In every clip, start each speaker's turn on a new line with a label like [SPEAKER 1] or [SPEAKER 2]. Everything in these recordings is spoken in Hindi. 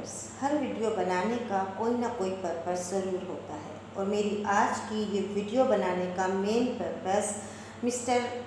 [SPEAKER 1] यूट्यूबर्स, हर वीडियो बनाने का कोई ना कोई पर्पस ज़रूर होता है और मेरी आज की ये वीडियो बनाने का main purpose mister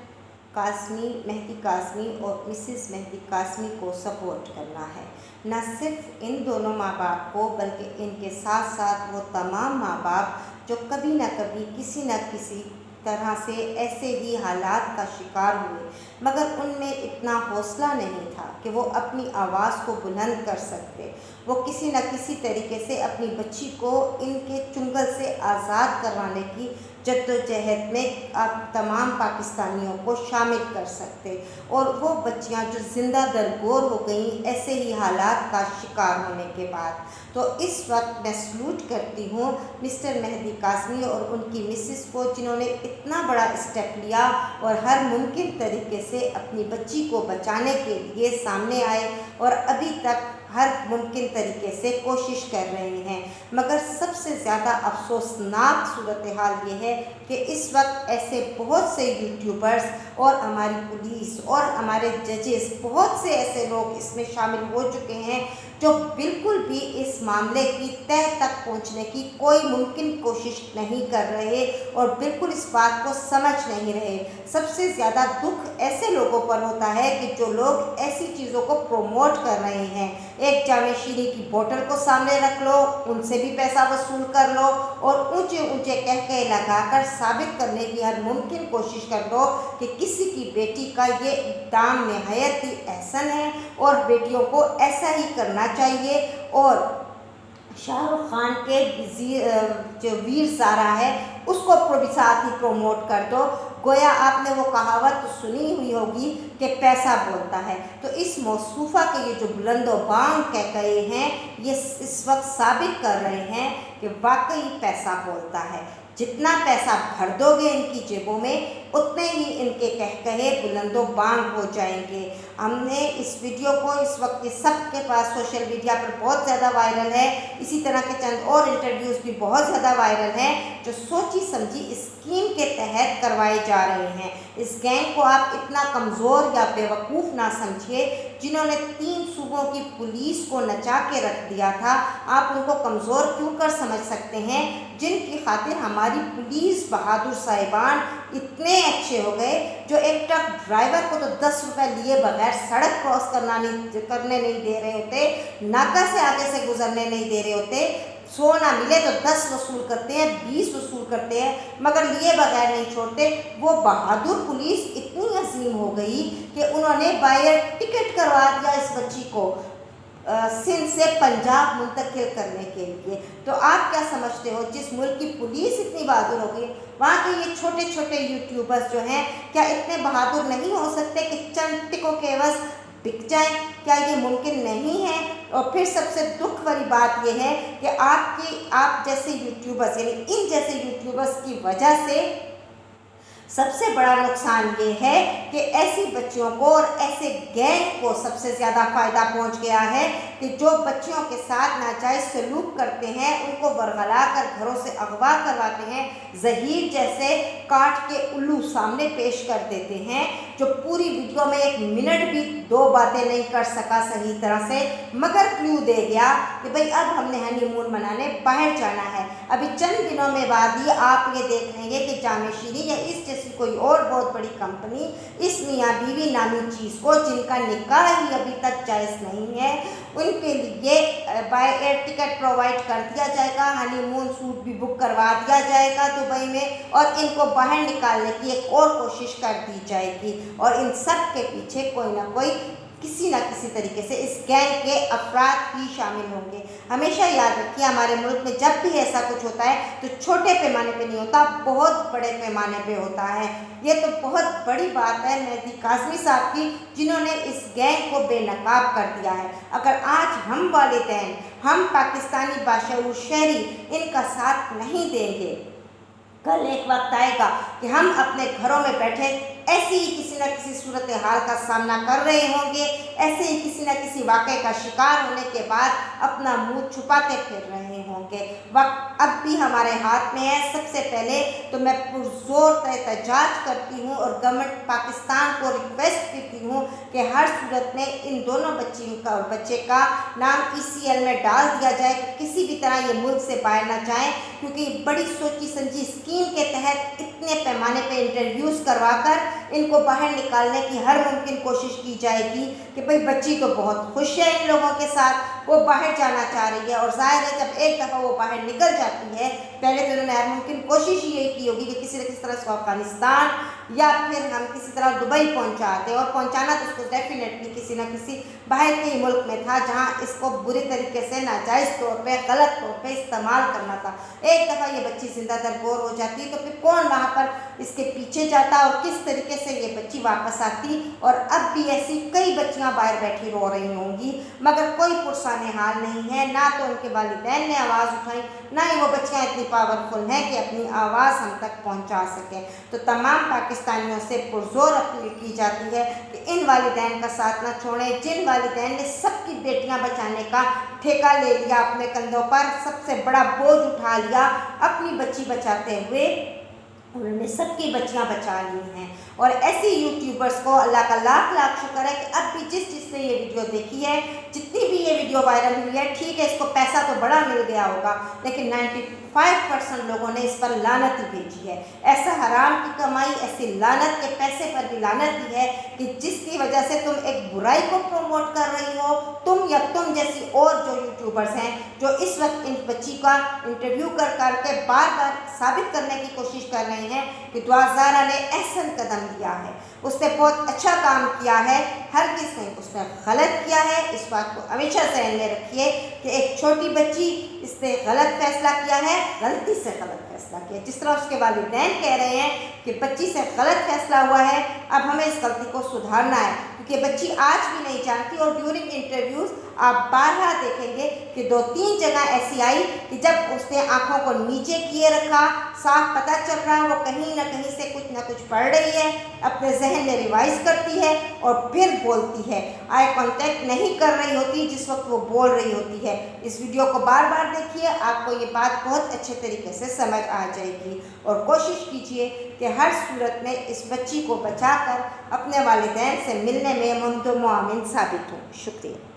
[SPEAKER 1] Mehdi Kazmi और मिसेस मेहदी काज़मी को सपोर्ट करना है। न सिर्फ इन दोनों माँ बाप को बल्कि इनके साथ साथ वो तमाम माँ बाप जो कभी ना कभी किसी न किसी तरह से ऐसे ही हालात का शिकार हुए, मगर उनमें इतना हौसला नहीं था कि वो अपनी आवाज़ को बुलंद कर सकते। वो किसी न किसी तरीके से अपनी बच्ची को इनके चुंगल से आज़ाद करवाने की जद्दोजहद में आप तमाम पाकिस्तानियों को शामिल कर सकते और वो बच्चियां जो ज़िंदा दरगोर हो गई ऐसे ही हालात का शिकार होने के बाद। तो इस वक्त मैं सलूट करती हूँ मिस्टर मेहदी काज़मी और उनकी मिसेस को, जिन्होंने इतना बड़ा स्टेप लिया और हर मुमकिन तरीके से अपनी बच्ची को बचाने के लिए सामने आए और अभी तक हर मुमकिन तरीके से कोशिश कर रहे हैं। मगर सबसे ज़्यादा अफसोसनाक सूरत हाल ये है कि इस वक्त ऐसे बहुत से यूट्यूबर्स और हमारी पुलिस और हमारे जजेस, बहुत से ऐसे लोग इसमें शामिल हो चुके हैं जो बिल्कुल भी इस मामले की तह तक पहुंचने की कोई मुमकिन कोशिश नहीं कर रहे और बिल्कुल इस बात को समझ नहीं रहे। सबसे ज़्यादा दुख ऐसे लोगों पर होता है कि जो लोग ऐसी चीज़ों को प्रमोट कर रहे हैं। एक जामे शीनी की बोतल को सामने रख लो, उनसे भी पैसा वसूल कर लो और ऊंचे ऊंचे कहके लगाकर साबित करने की हर मुमकिन कोशिश कर लो कि किसी की बेटी का ये इक़दाम निहायत ही एहसन है और बेटियों को ऐसा ही करना चाहिए। और शाहरुख खान के जो वीर ज़ारा है उसको भी साथ ही प्रमोट कर दो। गोया आपने वो कहावत तो सुनी हुई होगी कि पैसा बोलता है। तो इस मौसूफ़ा के ये जो बुलंदो बांग कह गए हैं, ये इस वक्त साबित कर रहे हैं कि वाकई पैसा बोलता है। जितना पैसा भर दोगे इनकी जेबों में, उतने ही इनके कहकहे बुलंदो बांग हो जाएंगे। हमने इस वीडियो को इस वक्त ये सबके पास सोशल मीडिया पर बहुत ज़्यादा वायरल है। इसी तरह के चंद और इंटरव्यूज़ भी बहुत ज़्यादा वायरल हैं जो सोची समझी स्कीम के तहत करवाए जा रहे हैं। इस गैंग को आप इतना कमज़ोर या बेवकूफ़ ना समझिए। जिन्होंने 3 सूबों की पुलिस को नचा के रख दिया था, आप उनको कमज़ोर क्यों कर समझ सकते हैं? जिनकी खातिर हमारी पुलिस बहादुर साहिबान इतने अच्छे हो गए जो एक ट्रक ड्राइवर को तो 10 रुपये लिए बगैर सड़क क्रॉस करने नहीं दे रहे होते, नाका से आगे से गुजरने नहीं दे रहे होते। 100 ना मिले तो 10 वसूल करते हैं, 20 वसूल करते हैं, मगर लिए बगैर नहीं छोड़ते। वो बहादुर पुलिस इतनी अजीम हो गई कि उन्होंने बाय एयर टिकट करवा दिया इस बच्ची को सिंध से पंजाब मुंतकिल करने के लिए। तो आप क्या समझते हो, जिस मुल्क की पुलिस इतनी बहादुर होगी, वहाँ के ये छोटे छोटे यूट्यूबर्स जो हैं क्या इतने बहादुर नहीं हो सकते कि चंद टिकों के एवज़ बिक जाए? क्या ये मुमकिन नहीं है? और फिर सबसे दुख वाली बात ये है कि आप जैसे यूट्यूबर्स, यानी इन जैसे यूट्यूबर्स की वजह से सबसे बड़ा नुकसान ये है कि ऐसी बच्चियों को और ऐसे गैंग को सबसे ज़्यादा फ़ायदा पहुंच गया है कि जो बच्चियों के साथ नाजायज़ सलूक करते हैं, उनको बरगला कर घरों से अगवा करवाते हैं, ज़हीर जैसे काट के उल्लू सामने पेश कर देते हैं, जो पूरी वीडियो में 1 मिनट भी 2 बातें नहीं कर सका सही तरह से, मगर क्लू दे गया कि भाई अब हमने हनीमून मनाने बाहर जाना है। अभी चंद दिनों में बाद ही आप ये देख लेंगे कि जामे शीनी या इस जैसी कोई और बहुत बड़ी कंपनी इस मियाँ बीवी नामी चीज़ को, जिनका निकाह ही अभी तक जायज़ नहीं है, उनके लिए बाय एयर टिकट प्रोवाइड कर दिया जाएगा, हनीमून सूट भी बुक करवा दिया जाएगा दुबई में और इनको बाहर निकालने की एक और कोशिश कर दी जाएगी। और इन सब के पीछे कोई ना कोई किसी न किसी तरीके से इस गैंग के अफराद ही शामिल होंगे। हमेशा याद रखिए, हमारे मुल्क में जब भी ऐसा कुछ होता है तो छोटे पैमाने पे नहीं होता, बहुत बड़े पैमाने पे होता है। ये तो बहुत बड़ी बात है मेहदी काज़मी साहब की, जिन्होंने इस गैंग को बेनकाब कर दिया है। अगर आज हम वालिदैन, हम पाकिस्तानी बाशऊर शहरी इनका साथ नहीं देंगे, कल एक वक्त आएगा कि हम अपने घरों में बैठे ऐसे ही किसी न किसी सूरत हाल का सामना कर रहे होंगे, ऐसे ही किसी न किसी वाक़े का शिकार होने के बाद अपना मुंह छुपाते फिर रहे होंगे। वक्त अब भी हमारे हाथ में है। सबसे पहले तो मैं पुरजोर एहतजाज करती हूँ और गवर्नमेंट पाकिस्तान को रिक्वेस्ट करती हूँ कि हर सूरत में इन दोनों बच्चे का नाम ECL में डाल दिया जाए कि किसी भी तरह ये मुल्क से बाहर ना जाएँ, क्योंकि बड़ी सोची समझी स्कीम के तहत इतने पैमाने पे इंटरव्यूज़ करवाकर इनको बाहर निकालने की हर मुमकिन कोशिश की जाएगी कि भाई बच्ची तो बहुत खुश है इन लोगों के साथ, वो बाहर जाना चाह रही है। और जाहिर है जब एक दफ़ा वो बाहर निकल जाती है, पहले तो उन्होंने हर मुमकिन कोशिश यही की होगी कि किसी न किसी तरह से अफगानिस्तान या फिर हम किसी तरह दुबई पहुंचाते, और पहुंचाना तो उसको डेफिनेटली किसी न किसी बाहर के ही मुल्क में था जहां इसको बुरी तरीके से नाजायज़ तौर पे गलत तौर पे इस्तेमाल करना था। एक दफ़ा ये बच्ची जिंदा दरगोर हो जाती तो फिर कौन वहाँ पर इसके पीछे जाता और किस तरीके से ये बच्ची वापस आती। और अब भी ऐसी कई बच्चियाँ बाहर बैठी रो रही होंगी, मगर कोई पुरसाने हाल नहीं है। ना तो उनके वालिदैन ने आवाज़ उठाई, ना ही वो बच्चियाँ इतनी पावरफुल हैं कि अपनी आवाज़ हम तक पहुँचा सकें। तो तमाम पाकिस्तानियों से पुरजोर अपील की जाती है कि इन वालिदैन का साथ न छोड़ें, जिन वालिदैन ने सबकी बेटियां बचाने का ठेका ले लिया अपने कंधों पर, सबसे बड़ा बोझ उठा लिया अपनी बच्ची बचाते हुए, उन्होंने सबकी बच्चियां बचा ली हैं। और ऐसे यूट्यूबर्स को अल्लाह का लाख लाख शुक्र है कि अब भी जिसने ये वीडियो देखी है, जितनी भी ये वीडियो वायरल हुई है, ठीक है इसको पैसा तो बड़ा मिल गया होगा, लेकिन 95% लोगों ने इस पर लानत ही भेजी है। ऐसा हराम की कमाई, ऐसी लानत के पैसे पर भी लानत दी है कि जिसकी वजह से तुम एक बुराई को प्रमोट कर रही हो, तुम या तुम जैसी और जो यूट्यूबर्स हैं जो इस वक्त इन बच्ची का इंटरव्यू कर करके बार बार साबित करने की कोशिश कर रहे हैं कि दुआ ज़ारा ने एहसन कदम लिया है, उसने बहुत अच्छा काम किया है, हरगिज़ नहीं उसने गलत किया है। इस बात को हमेशा ज़हन में रखिए कि एक छोटी बच्ची, इसने गलत फैसला किया है, गलती से गलत फैसला किया। जिस तरह उसके वालिदैन कह रहे हैं कि बच्ची से गलत फैसला हुआ है, अब हमें इस गलती को सुधारना है, क्योंकि बच्ची आज भी नहीं जानती। और ड्यूरिंग इंटरव्यूज़ आप बारहा देखेंगे कि 2-3 जगह ऐसी आई कि जब उसने आँखों को नीचे किए रखा, साफ पता चल रहा है वो कहीं ना कहीं से कुछ ना कुछ पढ़ रही है, अपने जहन में रिवाइज करती है और फिर बोलती है। आई कांटेक्ट नहीं कर रही होती जिस वक्त वो बोल रही होती है। इस वीडियो को बार बार देखिए, आपको ये बात बहुत अच्छे तरीके से समझ आ जाएगी। और कोशिश कीजिए कि हर सूरत में इस बच्ची को बचाकर अपने वालिदैन से मिलने में मुमकिन साबित हो। शुक्रिया।